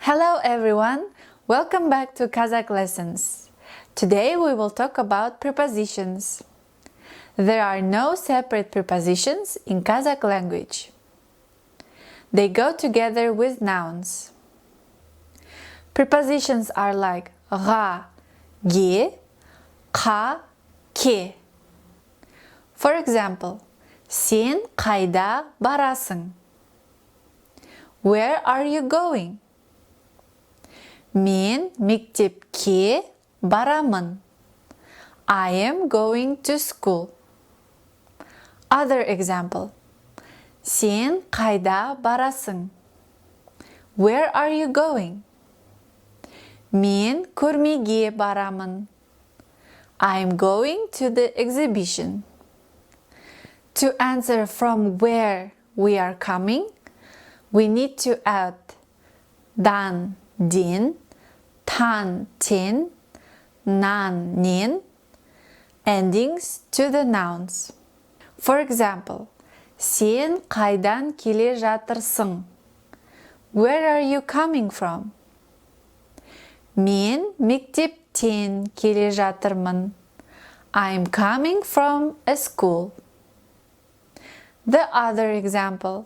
Hello everyone! Welcome back to Kazakh Lessons. Today we will talk about prepositions. There are no separate prepositions in Kazakh language. They go together with nouns. Prepositions are like ga, ge, ka, ke. For example, sen қайда барасың? Where are you going? Мен мектепке барамын. I am going to school. Other example. Сен қайда барасың? Where are you going? Мен көрмеге барамын. I am going to the exhibition. To answer from where we are coming, we need to add дан, ден, тан, тен, нан, нен, endings to the nouns. For example, сен қайдан келе жатырсың? Where are you coming from? Мен мектептен келе жатырмын. I'm coming from a school. The other example.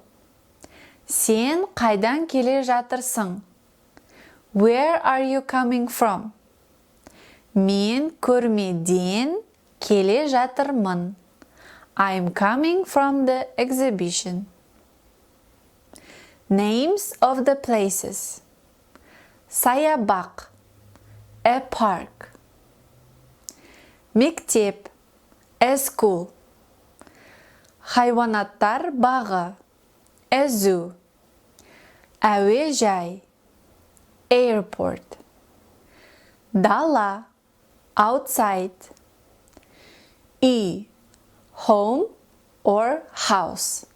Сен қайдан келе жатырсың? Where are you coming from? Мен көрмеден келе жатырмын. I'm coming from the exhibition. Names of the places. Саябақ, a park. Мектеп, a school. Хайуанаттар бағы, a zoo. Әуежай, airport. Дала, outside. Үй, home or house.